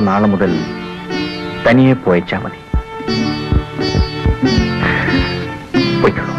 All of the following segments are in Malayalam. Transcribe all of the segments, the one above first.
നാളെ മുതൽ തനിയെ പോയച്ചാ മതി. പോയിക്കോളൂ.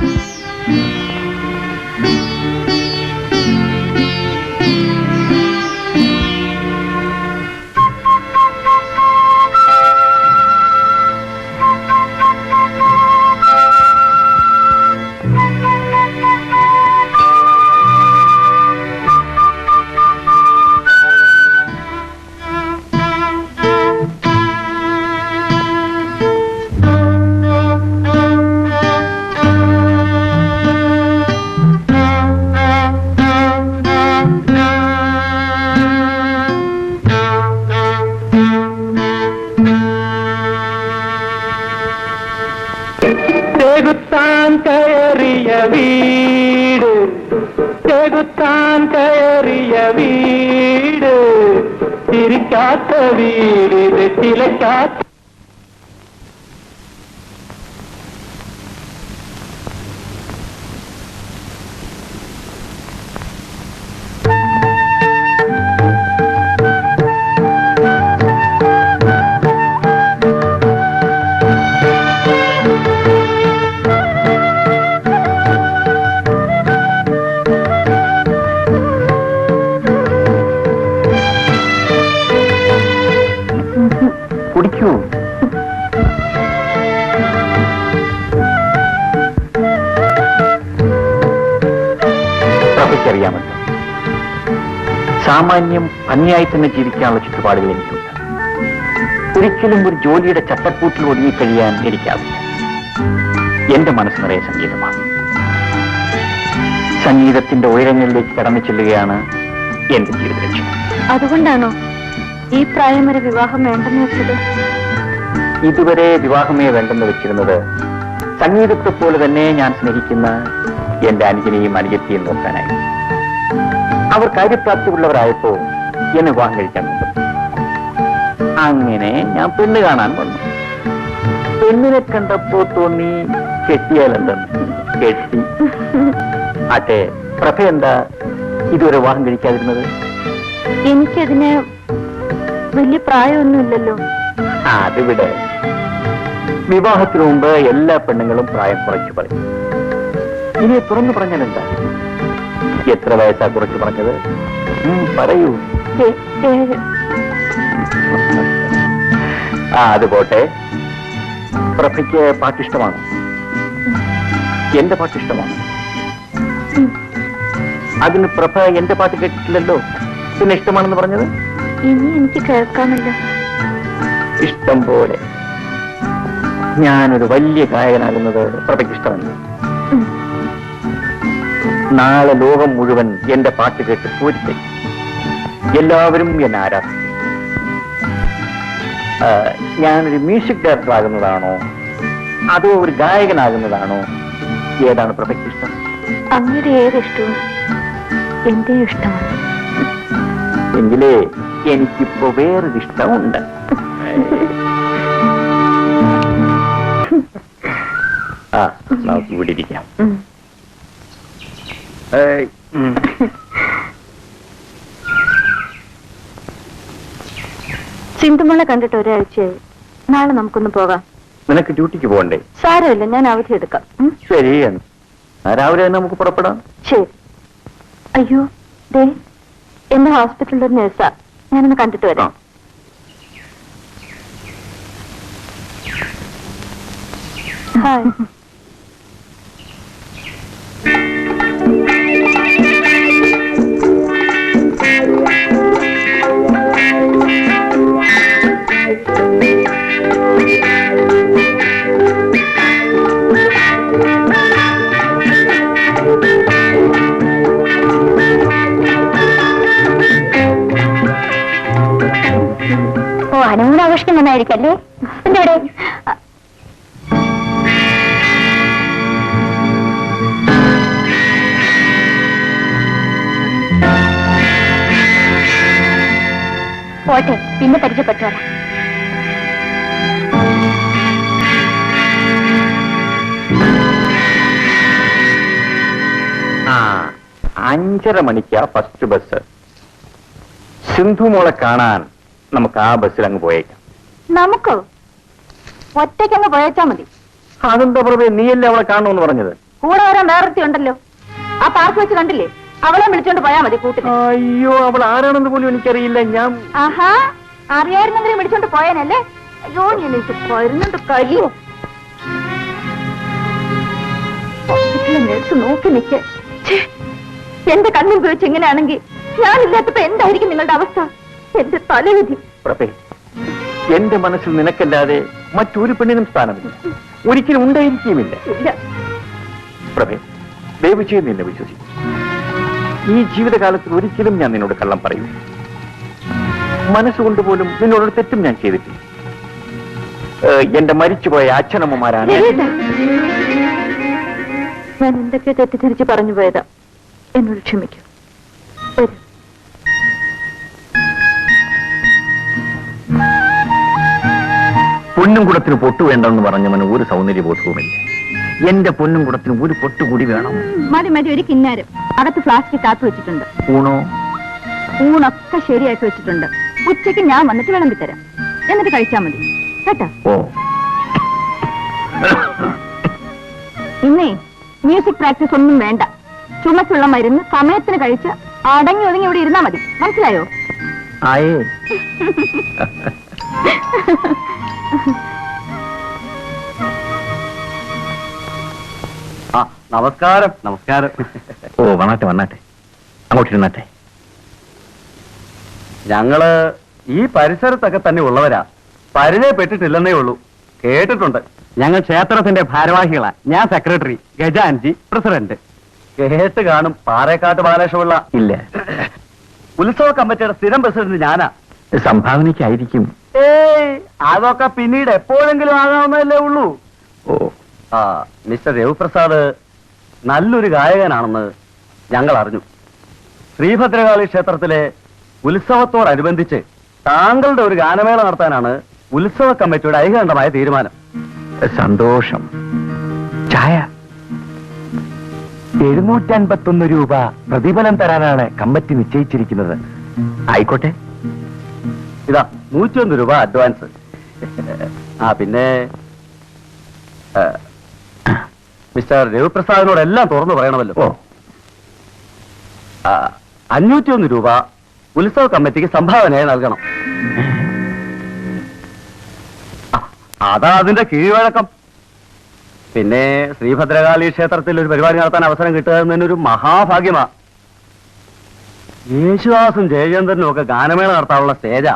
ചെകുത്താൻ കയറിയ വീട് തിരിക്കാത്ത വീട് ചിലക്കാത്ത. കുടിക്കൂ. പ്രഭയ്ക്കറിയാമല്ലോ, സാമാന്യം ഭംഗിയായി തന്നെ ജീവിക്കാനുള്ള ചുറ്റുപാടുകൾ എനിക്കുണ്ട്. ഒരിക്കലും ഒരു ജോലിയുടെ ചട്ടക്കൂട്ടിൽ ഒതുങ്ങിക്കഴിയാൻ എനിക്കാവില്ല. എന്റെ മനസ്സ് നിറയെ സംഗീതമാണ്. സംഗീതത്തിന്റെ ഉയരങ്ങളിലേക്ക് കടന്നു ചെല്ലുകയാണ് എന്റെ ജീവിത ലക്ഷ്യം. അതുകൊണ്ടാണോ ഈ പ്രായം വരെ വിവാഹം വേണ്ടെന്ന് വെച്ചത്? ഇതുവരെ വിവാഹമേ വേണ്ടെന്ന് വെച്ചിരുന്നത് സംഗീതത്തെ പോലെ തന്നെ ഞാൻ സ്നേഹിക്കുന്ന എന്റെ അനുജനെയും അനുജത്തെയും നോക്കാനായി. അവർ കാര്യപ്രാപ്തിയുള്ളവരായപ്പോ എന്നെ വിവാഹം കഴിക്കാൻ വന്നു. അങ്ങനെ ഞാൻ പെണ്ണ് കാണാൻ വന്നു. പെണ്ണിനെ കണ്ടപ്പോ തോന്നി കെട്ടിയാലെന്തെന്ന്. കെട്ടി. ആട്ടെ, പ്രഭ എന്താ ഇതുവരെ വിവാഹം കഴിക്കാതിരുന്നത്? എനിക്കതിന് വലിയ പ്രായമൊന്നുമില്ലല്ലോ. അതിവിടെ വിവാഹത്തിനു മുമ്പ് എല്ലാ പെണ്ണുങ്ങളും പ്രായം കുറച്ചു പറയും. ഇനി തുറന്നു പറഞ്ഞാൽ എന്താ? എത്ര വയസ്സാ കുറച്ചു പറഞ്ഞത്? പറയൂ. അത് പോട്ടെ. പ്രഭയ്ക്ക് പാട്ടിഷ്ടമാണ്. എന്റെ പാട്ടിഷ്ടമാണ്. അതിന് പ്രഭ എന്റെ പാട്ട് കേട്ടിട്ടില്ലല്ലോ. പിന്നെ ഇഷ്ടമാണെന്ന് പറഞ്ഞത്? ഇനി എനിക്ക് കേൾക്കാമല്ലോ. ഇഷ്ടം പോലെ. ഞാനൊരു വലിയ ഗായകനാകുന്നത് പ്രഭയ്ക്ക് ഇഷ്ടമല്ല. നാളെ ലോകം മുഴുവൻ എന്റെ പാട്ട് കേട്ട് പൂരിത്തെ എല്ലാവരും എന്നെ ആരാധിക്കും. ഞാനൊരു മ്യൂസിക് ഡയറക്ടർ ആകുന്നതാണോ അതോ ഒരു ഗായകനാകുന്നതാണോ? ഏതാണ് പ്രഭയ്ക്ക് ഇഷ്ടം? അങ്ങയുടെ ഏതിഷ്ടവും എന്റെ ഇഷ്ടമാണ്. എങ്കിലേ എനിക്കിപ്പോ വേറൊരു ഇഷ്ടമുണ്ട്. നമുക്ക് ഇവിടെ ഇരിക്കാം. സിന്ധുമോളെ കണ്ടിട്ട് ഒരാഴ്ചയായി. നാളെ നമുക്കൊന്ന് പോകാം. നിനക്ക് ഡ്യൂട്ടിക്ക് പോകണ്ടേ? സാരമില്ല, ഞാൻ അവധി എടുക്കാം. ശരി, രാവിലെ തന്നെ നമുക്ക് പുറപ്പെടാം. ശരി. അയ്യോ, ദേ എന്റെ ഹോസ്പിറ്റലിലെ ഒരു നേഴ്സാ. ഞാനൊന്ന് കണ്ടിട്ട് വരാം. ഹായ്. ഹണിമൂൺ ആഘോഷിക്കാൻ നന്നായിരിക്കല്ലേ? എന്തോടെ പോട്ടെ, പിന്നെ പരിചയപ്പെട്ടോളാം. ആ 5:30 മണിക്കാ ഫസ്റ്റ് ബസ്. സിന്ധു മോളെ കാണാൻ നമുക്ക് ആ ബസ്സിൽ അങ്ങ് പോയേക്കാം. നമുക്കോ? ഒറ്റയ്ക്കങ്ങ് പോയേച്ചാ മതി. അതെന്താ പ്രഭേ, നീയല്ലേ അവളെ കാണണമെന്ന് പറഞ്ഞത്? കൂടെ വരാൻ വേറൊരുത്തി ഉണ്ടല്ലോ, ആ പാർക്ക് വെച്ച് കണ്ടില്ലേ? അവളെ വിളിച്ചോണ്ട് പോയാ മതി കൂട്ടിന്. അയ്യോ, അവൾ ആരാണെന്ന് പോലും എനിക്കറിയില്ല. ഞാൻ ആഹാ, അറിയായിരുന്നെങ്കിലും വിളിച്ചോണ്ട് പോയാനല്ലേ? അയ്യോ, എനിക്ക് വരുന്നുണ്ട് കലിയോ. നേഴ്സ് നോക്കി നിൽക്കെ. എന്റെ കണ്ണിൽ ഉപയോഗിച്ച് ഇങ്ങനെയാണെങ്കിൽ ഞാനില്ലാത്തപ്പോ എന്തായിരിക്കും നിങ്ങളുടെ അവസ്ഥ? എന്റെ തലവിധി. പ്രഭേ, എന്റെ മനസ്സിൽ നിനക്കല്ലാതെ മറ്റൊരു പെണ്ണിനും സ്ഥാനമില്ല, ഒരിക്കലും ഉണ്ടായിരിക്കുമില്ല. ഇല്ല. പ്രഭേ, ദയവ് ചെയ്ത് നിന്നെ വിശ്വസിക്കും. ഈ ജീവിതകാലത്തിൽ ഒരിക്കലും ഞാൻ നിന്നോട് കള്ളം പറയൂ. മനസ്സുകൊണ്ട് പോലും നിന്നോടൊരു തെറ്റും ഞാൻ ചെയ്തിട്ടില്ല. എന്റെ മരിച്ചുപോയ അച്ഛനമ്മമാരാണ്. ഞാൻ എന്തൊക്കെ തെറ്റിദ്ധരിച്ച് പറഞ്ഞു പോയതാ, എന്നോട് ക്ഷമിക്കൂ. വരൂ. പൊന്നും കുടത്തിന് പൊട്ടു വേണ്ടെന്ന് പറഞ്ഞവന് ഒരു സൗന്ദര്യബോധവുമില്ല. എന്റെ പൊന്നും കുടത്തിന് ഒരു പൊട്ടു കൂടി വേണം. മതി മതി, ഒരു കിന്നാരം അകത്ത് ഫ്ലാസ്കിൽ കാത്തു വെച്ചിട്ടുണ്ട്. ഊണോ? ഊണൊക്കെ ശരിയാക്കി വെച്ചിട്ടുണ്ട്. ഉച്ചയ്ക്ക് ഞാൻ വന്നിട്ട് വിളമ്പിത്തരാം, എന്നിട്ട് കഴിച്ചാ മതി കേട്ടോ. ഓ, ഇന്നേ മ്യൂസിക് പ്രാക്ടീസ് ഒന്നും വേണ്ട. ചുമക്കുള്ള മരുന്ന് സമയത്തിന് കഴിച്ച് അടങ്ങി ഒതുങ്ങി ഇവിടെ ഇരുന്നാ മതി. മനസ്സിലായോ? ആയേ. നമസ്കാരം. നമസ്കാരം. ഓ, വന്നാട്ടെ വന്നാട്ടെ, അങ്ങോട്ടിരുന്നാട്ടെ. ഞങ്ങള് ഈ പരിസരത്തൊക്കെ തന്നെ ഉള്ളവരാ, പരിചയപ്പെട്ടിട്ടില്ലെന്നേ ഉള്ളൂ. കേട്ടിട്ടുണ്ട്. ഞങ്ങൾ ക്ഷേത്രത്തിന്റെ ഭാരവാഹികളാ. ഞാൻ സെക്രട്ടറി, ഗജാൻജി പ്രസിഡന്റ്. കേട്ട് കാണും. പാറേക്കാട്ട് ബാലകൃഷ്ണപിള്ള. ഇല്ല, ഉത്സവ കമ്മിറ്റിയുടെ സ്ഥിരം പ്രസിഡന്റ് ഞാനാ. സംഭാവനയ്ക്കായിരിക്കും. അതൊക്കെ പിന്നീട് എപ്പോഴെങ്കിലും ആകാവുന്നതല്ലേ ഉള്ളൂ. ഓ, മിസ്റ്റർ രവിപ്രസാദ് നല്ലൊരു ഗായകനാണെന്ന് ഞങ്ങൾ അറിഞ്ഞു. ശ്രീഭദ്രകാളി ക്ഷേത്രത്തിലെ ഉത്സവത്തോടനുബന്ധിച്ച് താങ്കളുടെ ഒരു ഗാനമേള നടത്താനാണ് ഉത്സവ കമ്മിറ്റിയുടെ ഐകകണ്ഠമായ തീരുമാനം. സന്തോഷം. ചായ 751 രൂപ പ്രതിഫലം തരാനാണ് കമ്മിറ്റി നിശ്ചയിച്ചിരിക്കുന്നത്. ആയിക്കോട്ടെ. ഇതാ 101 രൂപ അഡ്വാൻസ്. പിന്നെ മിസ്റ്റർ രവിപ്രസാദിനോട് എല്ലാം തുറന്നു പറയണമല്ലോ. ഓ, 501 രൂപ ഉത്സവ കമ്മിറ്റിക്ക് സംഭാവനയായി നൽകണം. അതാ അതിന്റെ കീഴ്വഴക്കം. പിന്നെ ശ്രീഭദ്രകാളി ക്ഷേത്രത്തിൽ ഒരു പരിപാടി നടത്താൻ അവസരം കിട്ടുക എന്നൊരു മഹാഭാഗ്യമാ. യേശുദാസും ജയചന്ദ്രനും ഒക്കെ ഗാനമേള നടത്താനുള്ള സ്റ്റേജാ.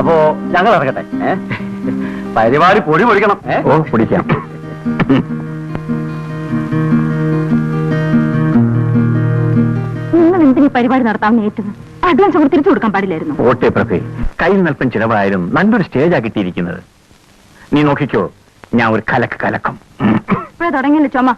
അപ്പോ ഞങ്ങൾ ഇറങ്ങട്ടെ. പരിപാടി പൊടി പൊടിക്കണം. ഓ, പൊടിക്കാം. നിങ്ങൾ എന്തിനീ പരിപാടി നടത്താമെന്ന് ഏറ്റത്? അഡ്വാൻസ് അവർ തിരിച്ചു കൊടുക്കാൻ പാടില്ലായിരുന്നു. ഓട്ടെ പ്രഭേ, കയ്യിൽ നൽപ്പൻ ചിലവായാലും നല്ലൊരു സ്റ്റേജാ കിട്ടിയിരിക്കുന്നത്. നീ നോക്കിക്കോ, ഞാൻ ഒരു കലക്കം. ഇപ്പോഴേ തുടങ്ങിയല്ലോ ചുമ.